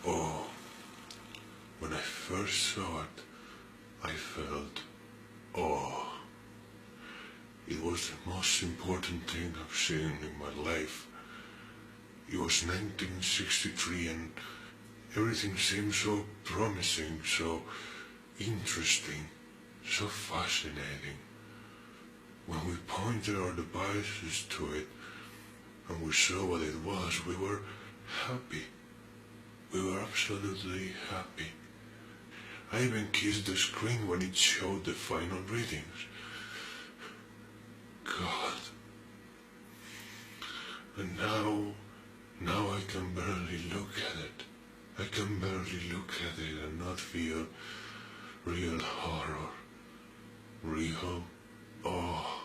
Oh, when I first saw it, I felt awe. It was the most important thing I've seen in my life. It was 1963 and everything seemed so promising, so interesting, so fascinating. When we pointed our devices to it and we saw what it was, we were happy. We were absolutely happy. I even kissed the screen when it showed the final readings. God. And now I can barely look at it. I can barely look at it and not feel real horror, real awe.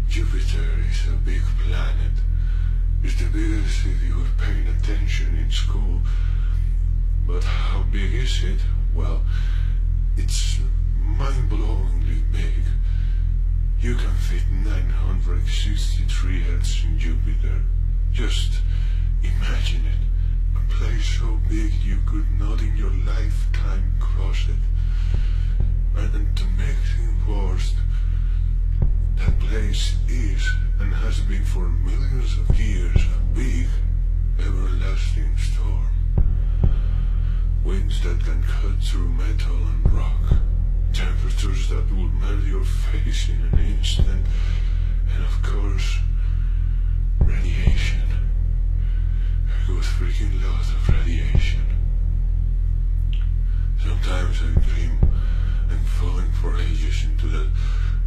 Jupiter is a big planet. It's the biggest if you were paying attention in school. But how big is it? Well, it's mind-blowingly big. You can fit 963 Earths in Jupiter. Just imagine it. A place so big you could not in your lifetime cross it. And to make things worse, that place is and has been for millions of years a big, everlasting storm. Winds that can cut through metal and rock. Temperatures that will melt your face in an instant. And of course, radiation. A good freaking lot of radiation. Sometimes I dream I'm falling for ages into that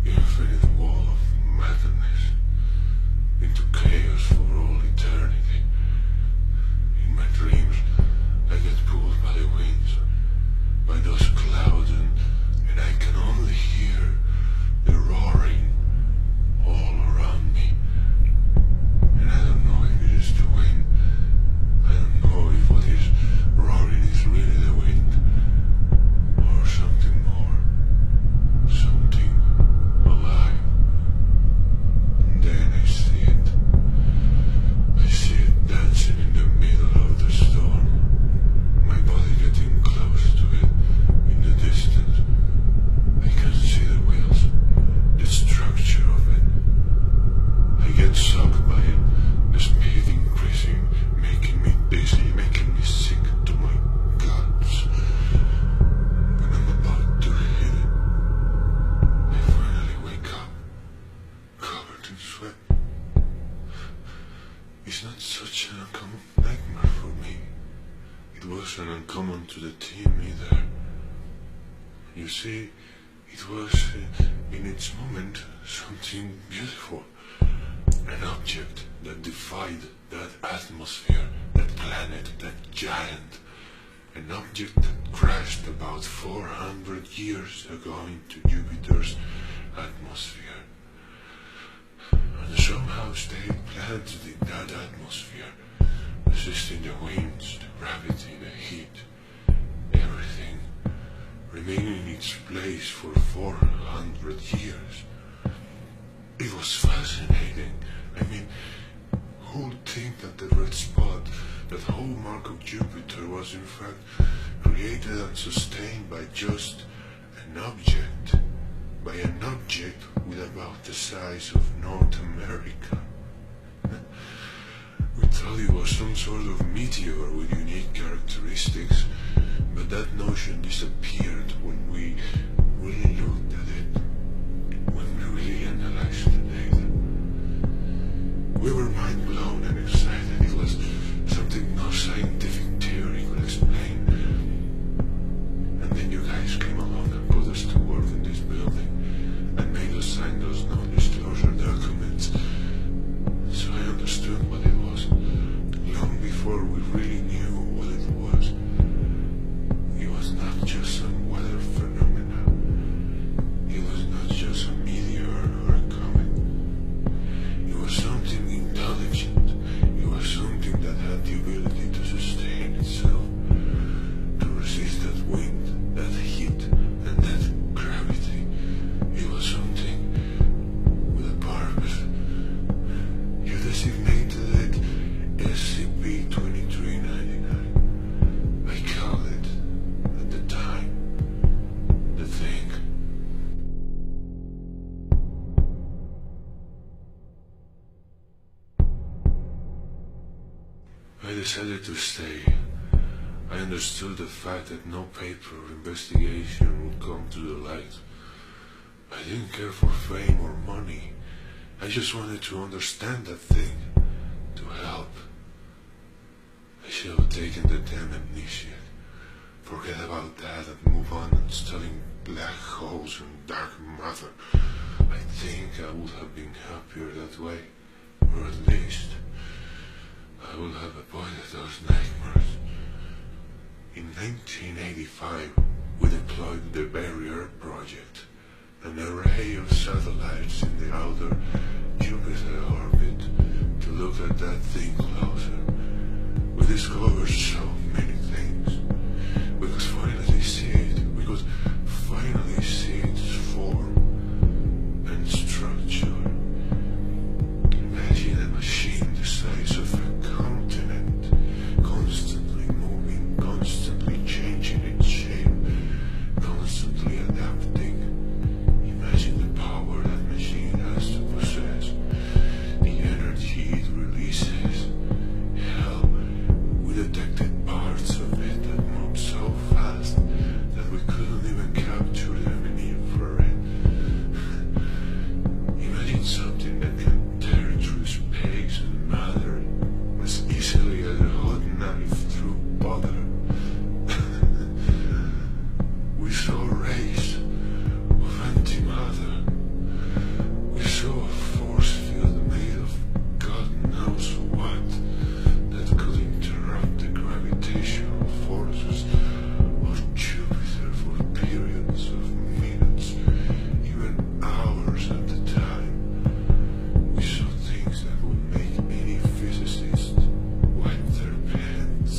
infinite wall of madness, into chaos for all eternity. In my dreams, I get pulled by the winds, by those clouds, and I can only hear the roaring all around me. And I don't know if it is the wind. I don't know if what is roaring is really the wind, or something more, something alive. And then I see it. I see it dancing in the middle of the storm. My body getting close to it in the distance. I can see the wheels, the structure of it. I get sucked by it, the speed increasing, making me dizzy, making me sick to my guts. When I'm about to hit it, I finally wake up, covered in sweat. It's not such an uncommon nightmare for me. It wasn't uncommon to the team either. You see, it was, in its moment, something beautiful. An object that defied that atmosphere, that planet, that giant. An object that crashed about 400 years ago into Jupiter's atmosphere. And somehow stayed planted in that atmosphere, resisting the winds, the gravity, the heat, everything, remaining in its place for 400 years. It was fascinating. I mean, who'd think that the red spot, that hallmark of Jupiter, was in fact created and sustained by just an object, by an object with about the size of North America. We thought it was some sort of meteor with unique characteristics, but that notion disappeared when we really looked at it, when we really analyzed the data. We were mind blown and excited. It was something no scientific theory could explain. And then you guys came along and put us to work in this building and made us sign those non-disclosure documents. So I understood what it was, long before we really knew what it was. It was not just some weather phenomena. It was not just a meteor or a comet. It was something intelligent. It was something that had the ability to sustain itself, to resist that wind, that heat, and that gravity. It was something with a purpose. You designated it SCP-2399. I called it, at the time, the Thing. I decided to stay. I understood the fact that no paper or investigation would come to the light. I didn't care for fame or money. I just wanted to understand that thing, to help. I should have taken the damn amnesia. Forget about that and move on and studying black holes and dark matter. I think I would have been happier that way, or at least I would have avoided those nightmares. In 1985, we deployed the Very Earth Project, an array of satellites in the outer Jupiter orbit, to look at that thing closer. We discovered so many things. We could finally see it. We could finally see its form and structure. Imagine a machine the size of a continent, constantly moving, constantly changing its shape, constantly adapting. Imagine the power that machine has to possess, the energy it releases. Hell, we detected parts of it that moved so fast that we couldn't even capture them in infrared. Imagine something that can tear through space and matter as easily as a hot knife through butter. We saw rays of antimatter. We saw a force field made of God knows what that could interrupt the gravitational forces of Jupiter for periods of minutes, even hours at a time. We saw things that would make any physicist wipe their pants,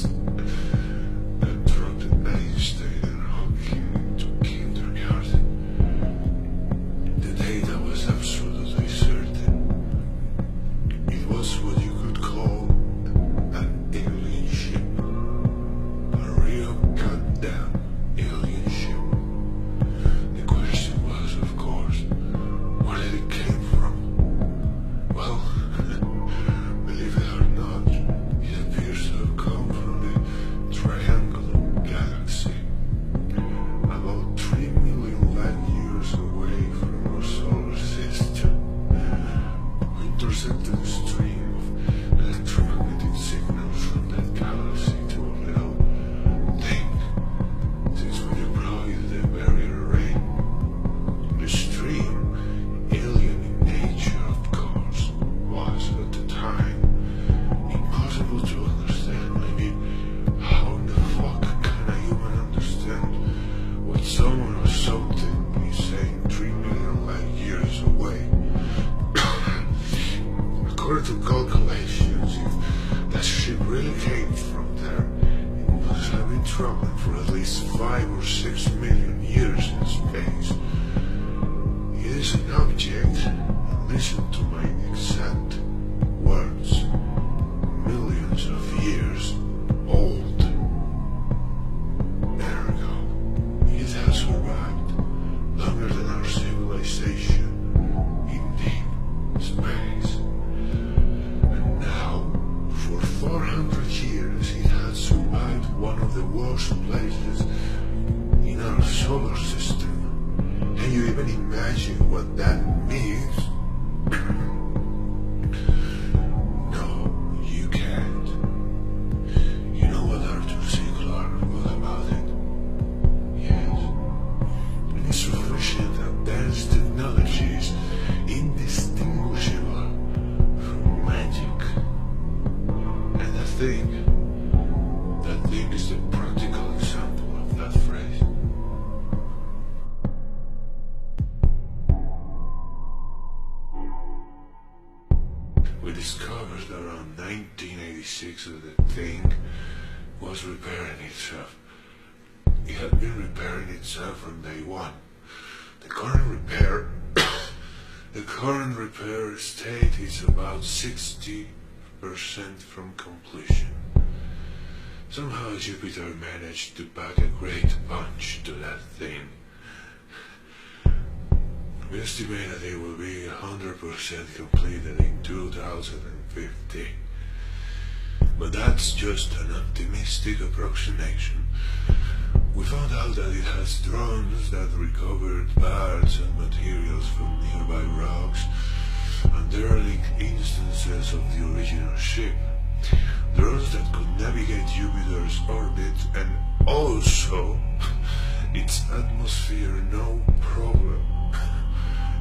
that dropped Einstein and Hawking into kindergarten. The data was absolutely certain. It was what you could call an alien ship. A real goddamn alien ship. The question was, of course, where did it came from? Well, believe it or not, it appears to have come from the Triangular Galaxy, about 3 million light years away from our solar system. We intercepted a stream of electromagnetic signals from that galaxy to a little thing. Since we deployed the barrier array, the stream, alien in nature of course, was at the time impossible to understand. I mean, how in the fuck can I even understand what someone or something is saying 3 million light years away? According to calculations, if that ship really came from there, it must have been traveling for at least 5 or 6 million years in space. It is an object, and listen to my exact words, millions of years old. Ergo, it has survived longer than our civilization in deep space. And now, for 400 years, it has survived one of the worst places in our solar system. Can you even imagine what that means? No, you can't. You know what Arthur C. Clarke wrote about it? Yes. It is sufficient advanced technology is indistinguishable from magic. And that thing is the practical example of that phrase. was repairing itself. It had been repairing itself from day one. The current repair state is about 60% from completion. Somehow Jupiter managed to pack a great punch to that thing. We estimate that it will be 100% completed in 2050. But that's just an optimistic approximation. We found out that it has drones that recovered parts and materials from nearby rocks and derelict instances of the original ship. Drones that could navigate Jupiter's orbit and also its atmosphere no problem.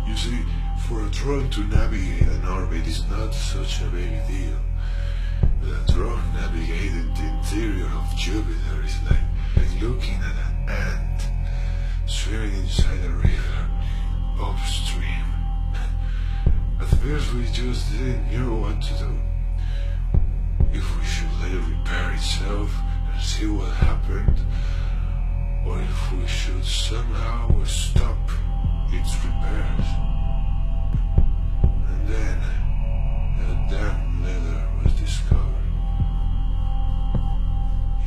You see, for a drone to navigate an orbit is not such a big deal. But a drone navigating the interior of Jupiter is like looking at an ant swimming inside a river upstream. At first we just didn't know what to do. If we should let it repair itself and see what happened, or if we should somehow stop its repairs. And then a damn letter was discovered.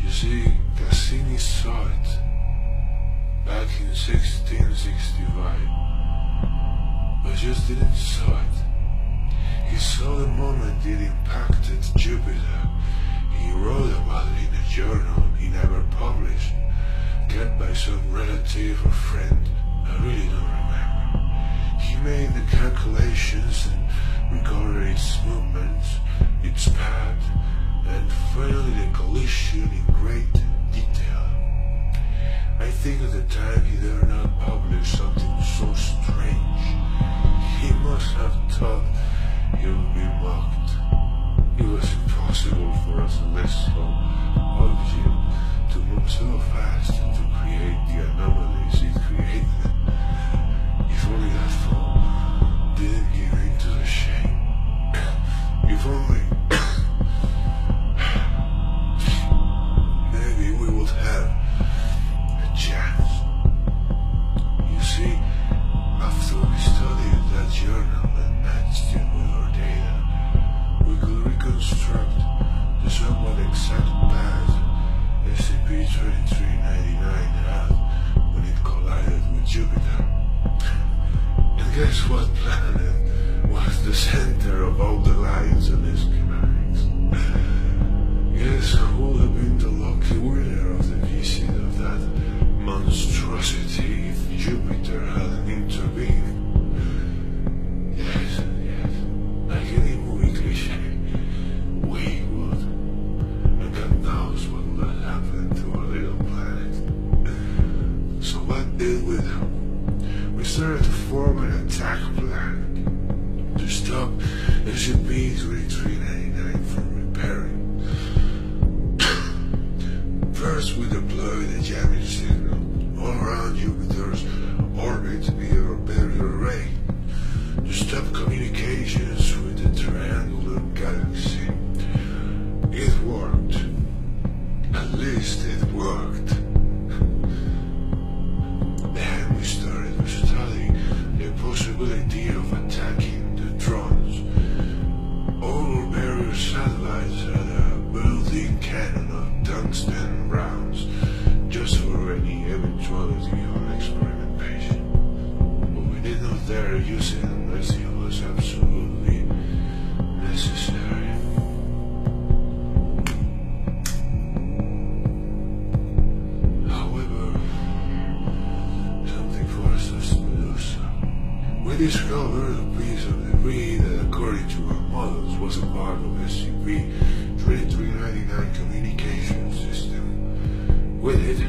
You see, Cassini saw it back in 1665, but just didn't saw it. He saw the moment it impacted Jupiter. He wrote about it in a journal he never published, kept by some relative or friend, I really don't remember. He made the calculations and recorded its movements, its path, and finally the collision in great detail. I think at the time he dare not publish something so strange. He must have thought he would be mocked. It was impossible for a celestial object to move so fast and to create the anomalies it created. If only that fall didn't give in to the shame. If only maybe we would have a chance. You see, after we studied that journal and matched it with our data, we could reconstruct the somewhat exact path SCP-2399 had when it collided with Jupiter. And guess what planet was the center of all the lines and schematics? Guess who would have been the lucky winner of the visit of that monstrosity if Jupiter hadn't intervened? Yes, like any movie cliche, we would. And God knows what would have happened to our little planet. So what did we do? We started to form an attack plan to stop SCP-2399 from repairing. First, we deployed a jamming signal all around Jupiter's orbit via a barrier array to stop communications with the triangular galaxy. It worked. At least it worked. Then we started to study the possibility of attacking the drones. All barrier satellites had a built-in cannon of tungsten rounds, just for any eventuality of experimentation. But we did not dare use it unless it was absolutely necessary. However, something forced us to do so. We discovered a piece of debris that, according to our models, was a part of SCP-2399 communication system. With it,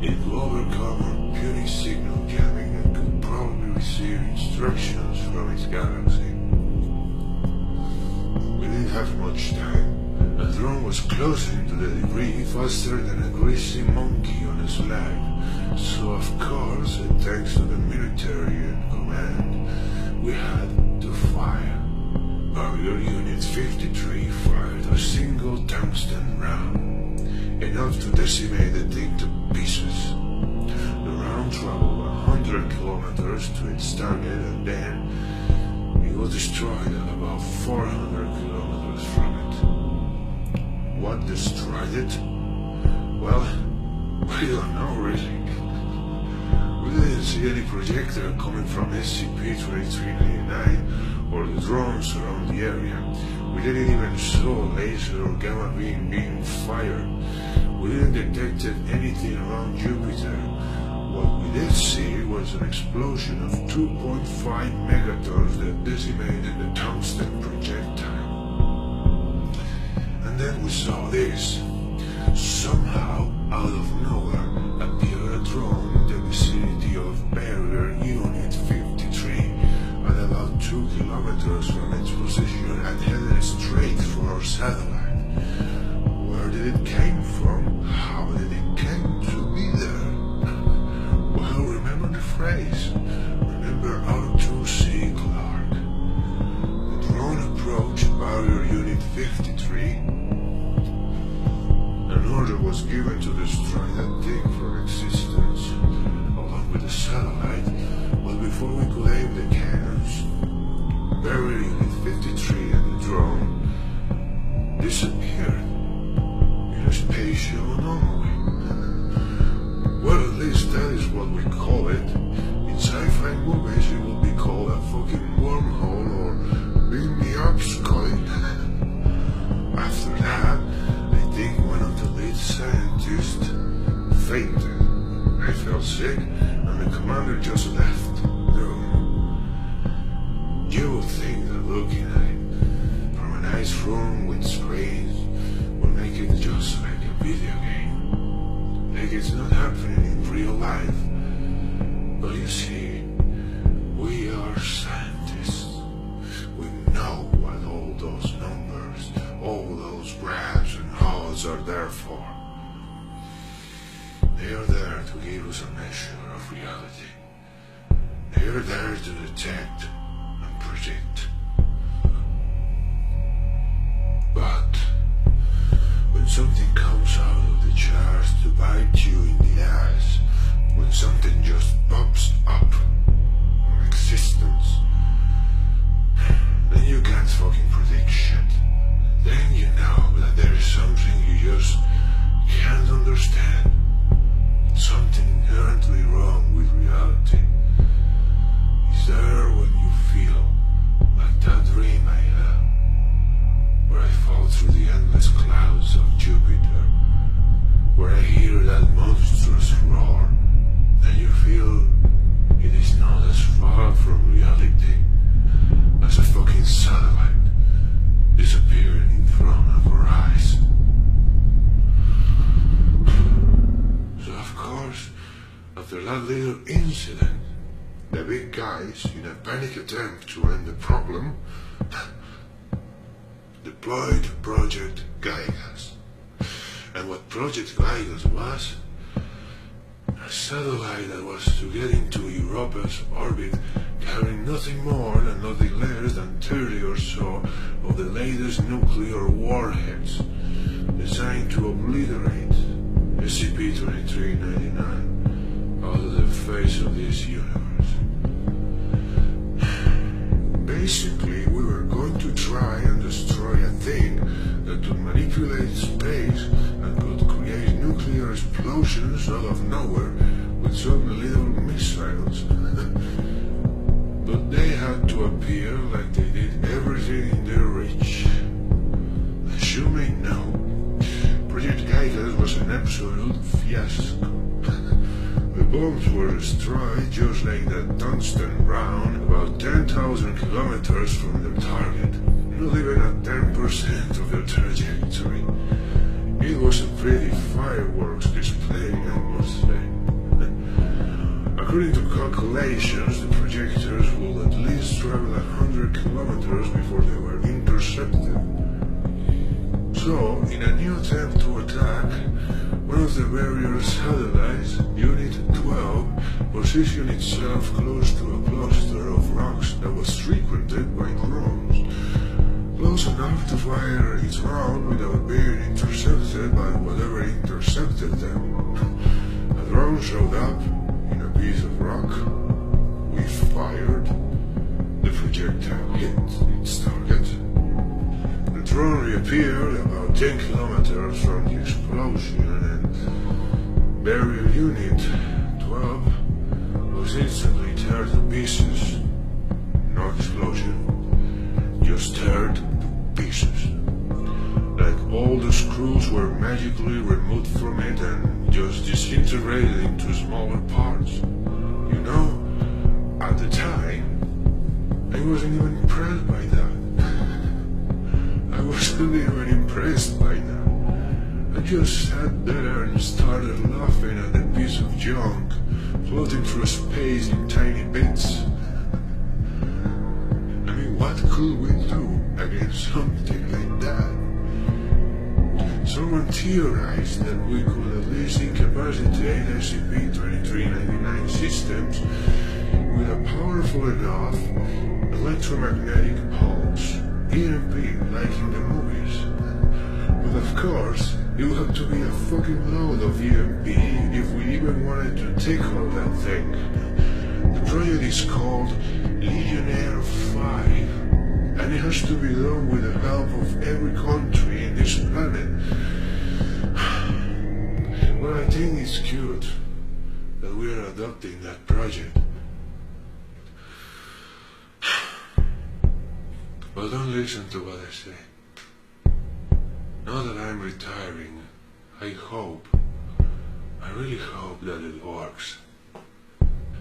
it could overcome our puny signal jamming and could probably receive instructions from its galaxy. We didn't have much time. The drone was closing to the debris faster than a greasy monkey on a slide. So of course, and thanks to the military and command, we had to fire. Barrier Unit 53 fired a single tungsten round. enough to decimate the thing to pieces. The round traveled 100 kilometers to its target, and then it was destroyed at about 400 kilometers from it. What destroyed it? Well, we don't know really. We didn't see any projectile coming from SCP-2399 or the drones around the area. We didn't even saw a laser or gamma beam being fired. We didn't detect anything around Jupiter. What we did see was an explosion of 2.5 megatons that decimated the tungsten projectile. And then we saw this. Somehow, out of nowhere, appeared a drone in the vicinity of Barrier Unit 53 at about 2 kilometers from its position and headed straight for our satellite. Where did it came from? How did it came to be there? Well, remember the phrase. Remember Arthur C. Clarke. The drone approached Barrier Unit 53. An order was given to destroy that thing from existence, along with the satellite, but before we could aim the cannons, Barrier Unit 53 and the drone disappeared in a spatial anomaly. Well, at least that is what we call it. In sci-fi movies it would be called a fucking wormhole or beam me up, Scotty. After that, I think one of the lead scientists fainted. I felt sick and the commander just left the room. You would think that looking at it from a nice room with screens would make it just like a video game. Like it's not happening in real life. But you see, we are scientists. We know what all those numbers, all those graphs and odds are there for. They are there to give us a measure of reality. They are there to detect and predict. But when something comes out of the charts to bite you in the ass, when something just pops up from existence, then you can't fucking predict shit. Then you know that there is something you just can't understand. Something inherently wrong with reality. Is there when you feel like that dream I had, where I fall through the endless clouds of Jupiter, where I hear that monstrous roar, and you feel it is not as far from reality as a fucking satellite disappearing in front of our eyes. So of course, after that little incident, the big guys, in a panic attempt to end the problem, deployed Project Gaigas. And what Project Gaigas was? A satellite that was to get into Europa's orbit, carrying nothing more and nothing less than 30 or so of the latest nuclear warheads, designed to obliterate SCP-2399 out of the face of this universe. Basically, we were going to try and destroy a thing that could manipulate space and could create nuclear explosions out of nowhere with some little missiles. But they had to appear like they did everything in their reach. As you may know, Project Gaigas was an absolute fiasco. The bombs were destroyed just like that tungsten round, about 10,000 kilometers from their target, not even at 10% of their trajectory. It was a pretty fireworks display, I must say. According to calculations, the projectors would at least travel 100 kilometers before they were intercepted. So, in a new attempt to attack, one of the barrier satellites, Unit 12, positioned itself close to a cluster of rocks that was frequented by drones. close enough to fire its round without being intercepted by whatever intercepted them. A drone showed up in a piece of rock. We fired. The projectile hit its target. The drone reappeared about 10 kilometers from the explosion, and Barrier Unit 12 was instantly teared to pieces. No explosion, just teared to pieces. Like all the screws were magically removed from it and just disintegrated into smaller parts. You know, at the time, I wasn't even impressed by that. I wasn't even impressed by that. I just sat there and started laughing at the piece of junk floating through space in tiny bits. I mean, what could we do against something like that? Someone theorized that we could at least incapacitate SCP-2399 systems with a powerful enough electromagnetic pulse, EMP, like in the movies. But of course, it would have to be a fucking load of EMP if we even wanted to tackle that thing. The project is called Legionnaire 5, and it has to be done with the help of every country in this planet. Well, I think it's cute that we are adopting that project. But don't listen to what I say. Now that I'm retiring, I really hope that it works.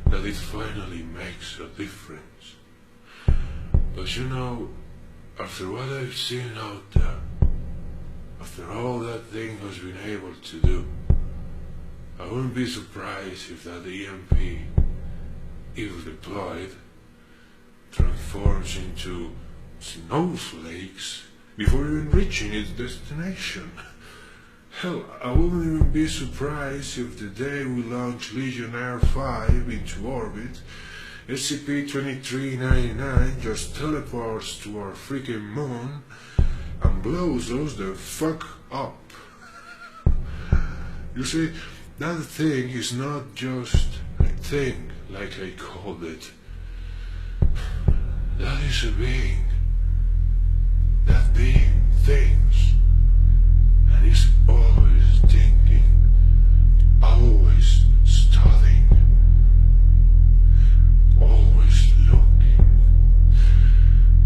That it finally makes a difference. But you know, after what I've seen out there, after all that thing has been able to do, I wouldn't be surprised if that EMP, if deployed, transforms into snowflakes before even reaching its destination. Hell, I wouldn't even be surprised if the day we launch Legionnaire 5 into orbit, SCP-2399 just teleports to our freaking moon and blows us the fuck up. You see, that thing is not just a thing like I called it. That is a being. That being thinks and is always thinking, always studying, always looking.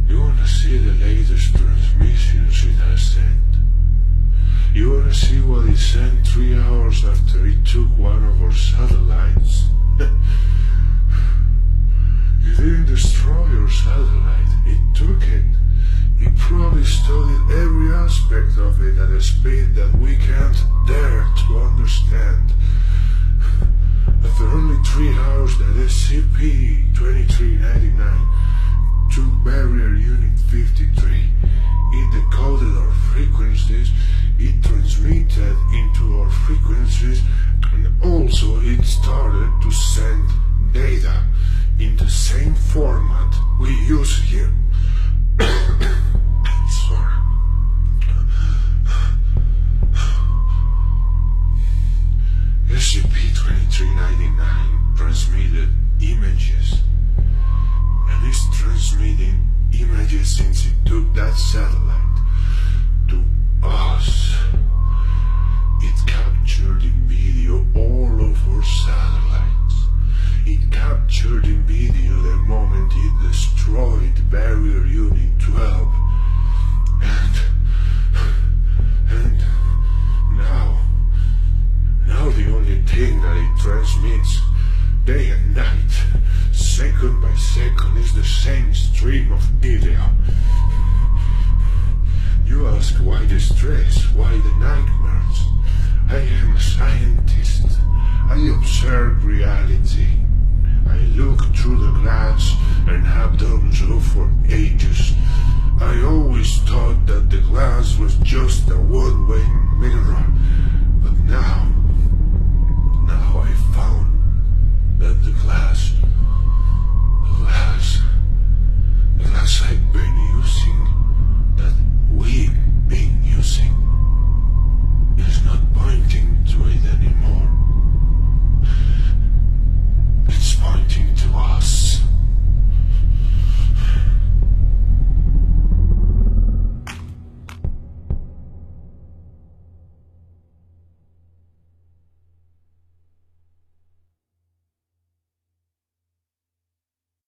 You wanna see the latest transmissions it has sent? You wanna see what it sent 3 hours after it took one of our satellites? It didn't destroy your satellite, it took it. He probably studied every aspect of it at a speed that we can't dare to understand. After only 3 hours that SCP-2399 took Barrier Unit 53, it decoded our frequencies, it transmitted into our frequencies, and also it started to send data in the same format we use here. Sorry. SCP-2399 transmitted images, and is transmitting images since it took that satellite to us. It captured in video all of our satellites. It captured in video the moment it destroyed Barrier Unit 12. And now the only thing that it transmits day and night, second